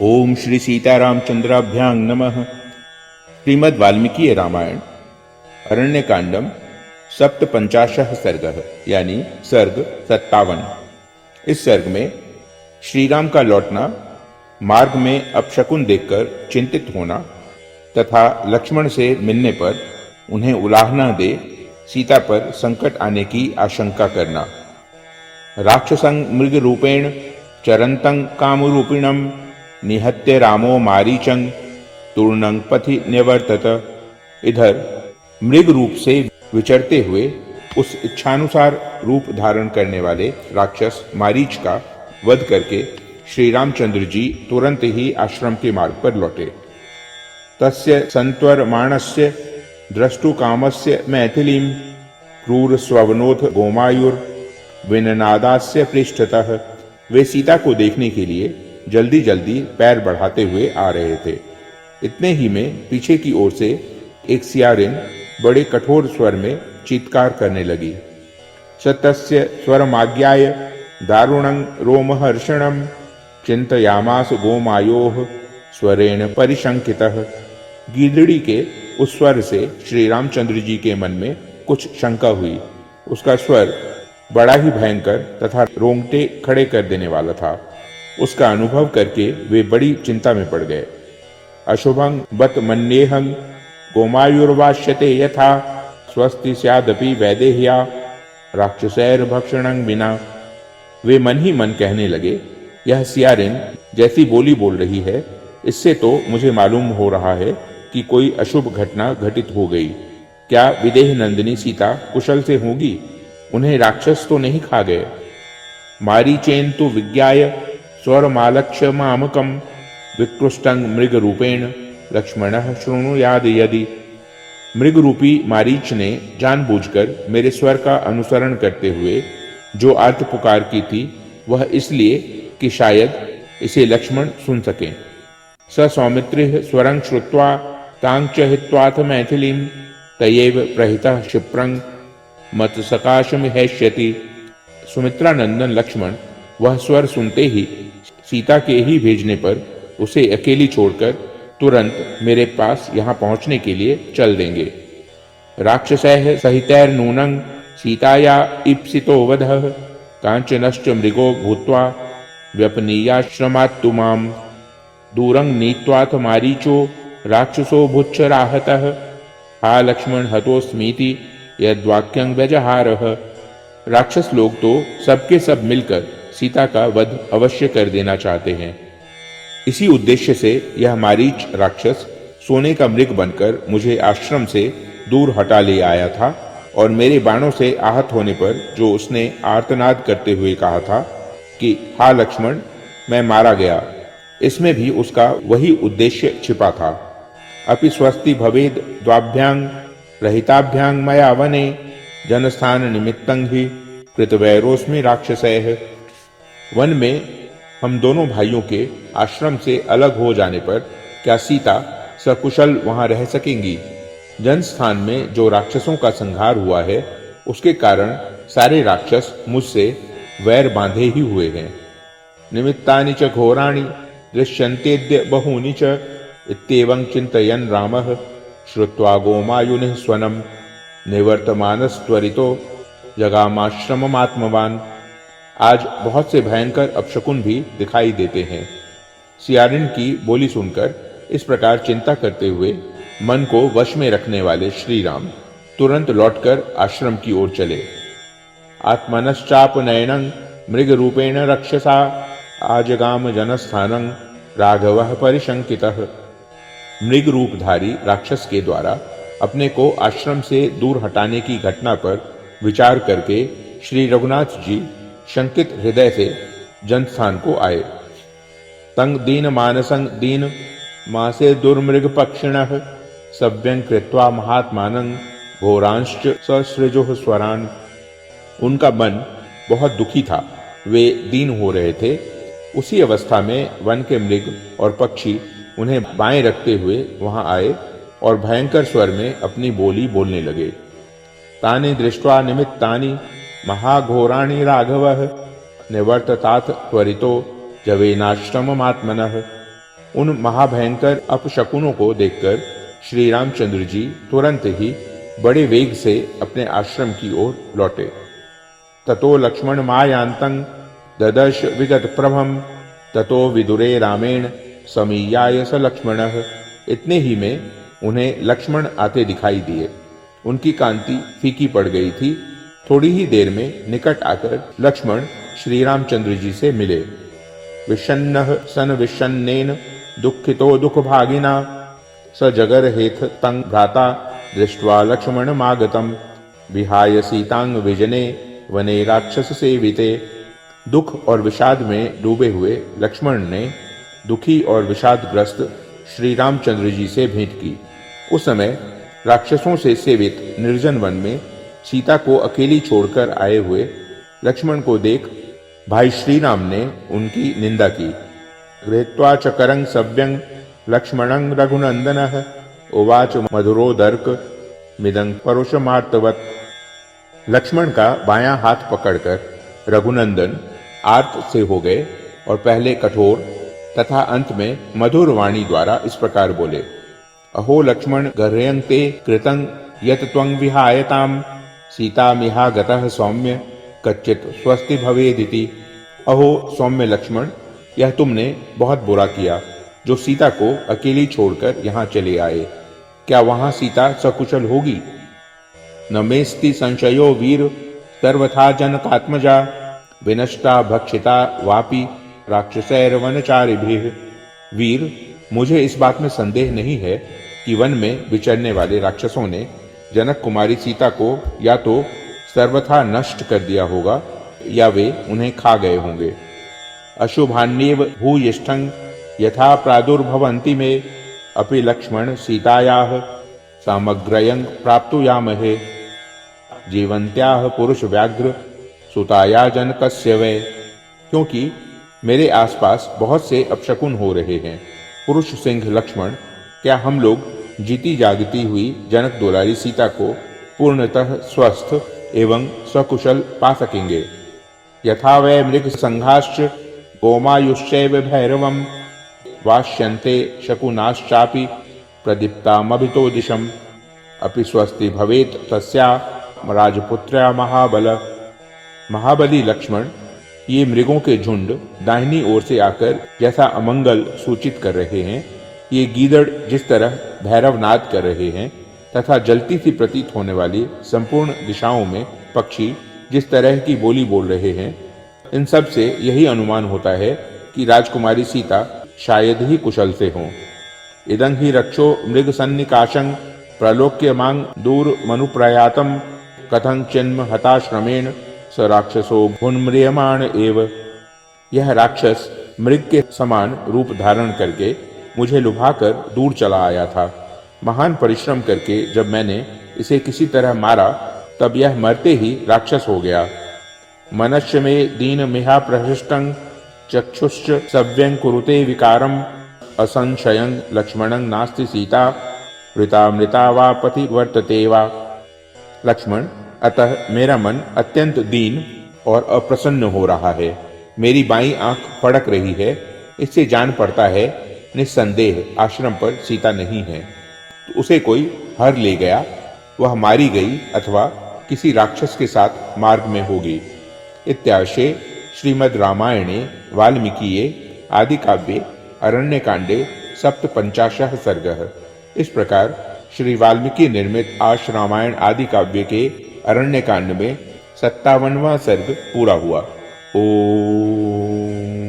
ओम श्री सीतारामचंद्राभ्यां नमः। श्रीमद् वाल्मीकि रामायण अरण्यकांडम सप्तपंचाशः सर्गः यानी सर्ग 57। इस सर्ग में श्रीराम का लौटना, मार्ग में अपशकुन देखकर चिंतित होना तथा लक्ष्मण से मिलने पर उन्हें उलाहना दे सीता पर संकट आने की आशंका करना, राक्षसं मृग रूपेण चरंतं कामरूपिणं निहत्य रामो मारीचं तूर्णं पथि न्यवर्तत। इधर मृग रूप से विचरते हुए उस इच्छानुसार रूप धारण करने वाले राक्षस मारीच का वध करके श्री रामचंद्र जी तुरंत ही आश्रम के मार्ग पर लौटे। तस्य संत्वरमाणस्य द्रष्टुकामस्य मैथिलीं क्रूर स्ववनोथ गोमायुर विननादास्य पृष्ठतः। वे सीता को देखने के लिए जल्दी जल्दी पैर बढ़ाते हुए आ रहे थे। इतने ही में पीछे की ओर से एक सियारिन बड़े कठोर स्वर में चीत्कार करने लगी। सतस्य स्वरमाज्ञाय दारुणं रोमहर्षणं चिंतयामास गोमायोः स्वरेण परिशंकितः। गीदड़ी के उस स्वर से श्री रामचंद्र जी के मन में कुछ शंका हुई। उसका स्वर बड़ा ही भयंकर तथा रोंगटे खड़े कर देने वाला था। उसका अनुभव करके वे बड़ी चिंता में पड़ गए। अशुभं बत मन्येहं गोमायुर्वाश्यते यथा स्वस्ति स्यादपि वैदेह्या राक्षसैर भक्षणं विना। वे मन ही मन कहने लगे, यह सियारिन जैसी बोली बोल रही है, इससे तो मुझे मालूम हो रहा है कि कोई अशुभ घटना घटित हो गई। क्या विदेह नंदिनी सीता कुशल से होंगी? उन्हें राक्षस तो नहीं खा गए? मारीचेन तु विज्ञाय स्वरमालक्ष्य मामकं विकृष्टं मृग रूपेण लक्ष्मणः शृणुयाद यदि। मृग रूपी मारीच ने जानबूझकर मेरे स्वर का अनुसरण करते हुए जो आर्त पुकार की थी, वह इसलिए कि शायद इसे लक्ष्मण सुन सकें। स सौमित्रिः स्वरं श्रुत्वा तां च हित्वाथ मैथिलीं तयैव प्रहितः क्षिप्रं मत सकाशमिहैष्यति। सुमित्रा नंदन लक्ष्मण वह स्वर सुनते ही सीता के ही भेजने पर उसे अकेली छोड़कर तुरंत मेरे पास यहाँ पहुँचने के लिए चल देंगे। राक्षसैः सहितैर्नूनं सीताया ईप्सितो वधः कांचनश्च मृगो भूत्वा व्यपनीयाश्रमात्तु मां दूरं नीत्वाथ मारीचो राक्षसो भुच्छराहतः। हा लक्ष्मण हतोस्मीति यद्वाक्यं व्यजहारः। राक्षस लोग तो सबके सब मिलकर सीता का वध अवश्य कर देना चाहते हैं। इसी उद्देश्य से यह मारीच राक्षस सोने का मृग बनकर मुझे आश्रम से दूर हटा ले आया था और मेरे बाणों से आहत होने पर जो उसने आर्तनाद करते हुए कहा था कि हा लक्ष्मण, मैं मारा गया, इसमें भी उसका वही उद्देश्य छिपा था। अपि स्वस्ति भवेद द्वाभ्यां रहिताभ्यां मया वने जनस्थान निमित्तं हि कृतवैरोस्मि राक्षसैः। वन में हम दोनों भाइयों के आश्रम से अलग हो जाने पर क्या सीता सकुशल वहां रह सकेंगी? जनस्थान में जो राक्षसों का संहार हुआ है, उसके कारण सारे राक्षस मुझसे वैर बांधे ही हुए हैं। निमित्तानि च घोराणि दृश्यन्तेद्य बहूनि च इत्येवं चिन्तयन् रामः श्रुत्वा गोमायुनिः स्वनं निवर्तमानस्त्वरितो जगामाश्रममात्मवान्। आज बहुत से भयंकर अपशकुन भी दिखाई देते हैं। सियारिन की बोली सुनकर इस प्रकार चिंता करते हुए मन को वश में रखने वाले श्री राम तुरंत लौटकर आश्रम की ओर चले। आत्मनश्चापनयनं मृग रूपेण रक्षसा आजगाम जनस्थानं राघवः परिशंकितः। मृग रूपधारी राक्षस के द्वारा अपने को आश्रम से दूर हटाने की घटना पर विचार करके श्री रघुनाथ जी शंकित हृदय से जनस्थान को आए। तंग दीन मानसं दीन मासे दुर्मृग पक्षिणः सव्यं कृत्वा महात्मानं घोरांश्च ससृजुः स्वरान्। उनका मन बहुत दुखी था, वे दीन हो रहे थे। उसी अवस्था में वन के मृग और पक्षी उन्हें बाएं रखते हुए वहां आए और भयंकर स्वर में अपनी बोली बोलने लगे। तानि दृष्ट्वा निमित्तानि महाघोराणि राघवः निवर्ततात त्वरितो जवेनाश्रममात्मनः। उन महाभयंकर अपशकुनों को देखकर श्री रामचंद्र जी तुरंत ही बड़े वेग से अपने आश्रम की ओर लौटे। ततो लक्ष्मण मायांतं ददर्श विगत प्रभम ततो विदुरे रामेण समीयाय स लक्ष्मणः। इतने ही में उन्हें लक्ष्मण आते दिखाई दिए। उनकी कांति फीकी पड़ गई थी। थोड़ी ही देर में निकट आकर लक्ष्मण श्री रामचंद्र जी से मिले। विषन्नः सन विषन्नेन दुःखितो दुःखभागिना स जगर हेथ तं भ्राता दृष्ट्वा लक्ष्मण मागतम विहाय सीतांग विजने वने राक्षस सेविते। दुख और विषाद में डूबे हुए लक्ष्मण ने दुखी और विषादग्रस्त श्री रामचंद्र जी से भेंट की। उस समय राक्षसों से सेवित निर्जन वन में सीता को अकेली छोड़कर आए हुए लक्ष्मण को देख भाई श्री राम ने उनकी निंदा की। गृहीत्वा च करं सव्यं लक्ष्मणं रघुनंदनः उवाच मधुरोदर्क मिदं परुषमार्तवत्। लक्ष्मण का बायां हाथ पकड़कर रघुनंदन आर्त से हो गए और पहले कठोर तथा अंत में मधुर वाणी द्वारा इस प्रकार बोले। अहो लक्ष्मण गर्ह्यं ते कृतं यत् त्वं विहायताम सीता मिहा गतः सौम्य कच्चित स्वस्ति भवेदिति। अहो सौम्य लक्ष्मण, यह तुमने बहुत बुरा किया जो सीता को अकेली छोड़कर यहाँ चले आए। क्या वहां सीता सकुशल होगी? न मेस्ति संशयो वीर सर्वथा जनकात्मजा विनष्टा भक्षिता वापि राक्षसैर्वनचारिभिः। वीर, मुझे इस बात में संदेह नहीं है कि वन में विचरने वाले राक्षसों ने जनक कुमारी सीता को या तो सर्वथा नष्ट कर दिया होगा या वे उन्हें खा गए होंगे। अशुभान्येव भूयिष्ठं यथा प्रादुर्भवन्ति मे अपि लक्ष्मण सीतायाः सामग्रयं प्राप्तुयामहे जीवन्त्याः पुरुष व्याघ्र सुताया जनकस्य वै। क्योंकि मेरे आसपास बहुत से अपशकुन हो रहे हैं। पुरुष सिंह लक्ष्मण, क्या हम लोग जीती जागती हुई जनक दुलारी सीता को पूर्णतः स्वस्थ एवं सकुशल पा सकेंगे? यथा वै मृग संघाश्च गोमायुश्चैव भैरवं वाष्यन्ते शकुनाश्चापि प्रदीप्तामभितो दिशम् अपि स्वस्ति भवेत् तस्या राजपुत्र्या महाबल। महाबली लक्ष्मण, ये मृगों के झुंड दाहिनी ओर से आकर जैसा अमंगल सूचित कर रहे हैं, ये गीदड़ जिस तरह भैरवनाद कर रहे हैं तथा जलती सी प्रतीत होने वाली संपूर्ण दिशाओं में पक्षी जिस तरह की बोली बोल रहे हैं, इन सब से यही अनुमान होता है कि राजकुमारी सीता शायद ही कुशल से हों। इदं ही रक्षो मृग सन्निकाशं प्रलोक्य मांग दूर मनुप्रयातम कथं चिन्म हताश्रमेण स राक्षसो भुन्म्रियमाण एव। यह राक्षस मृग के समान रूप धारण करके मुझे लुभाकर दूर चला आया था। महान परिश्रम करके जब मैंने इसे किसी तरह मारा तब यह मरते ही राक्षस हो गया। मनश्य में दीन मिहा प्रहृष्टं चक्षुश्च सव्यं कुरुते विकारम असंशयं लक्ष्मणं नास्ति सीता वृता मृता वा पति वर्तते वा। लक्ष्मण, अतः मेरा मन अत्यंत दीन और अप्रसन्न हो रहा है। मेरी बाईं आंख फड़क रही है। इससे जान पड़ता है निस्संदेह आश्रम पर सीता नहीं है, तो उसे कोई हर ले गया, वह मारी गई अथवा किसी राक्षस के साथ मार्ग में होगी। इत्याशे श्रीमद् रामायणे वाल्मीकिये आदि काव्ये अरण्यकांडे सप्तपंचाशः सर्गः। इस प्रकार श्री वाल्मीकि निर्मित आश रामायण आदि काव्य के अरण्यकांड में 57वां सर्ग पूरा हुआ। ओम।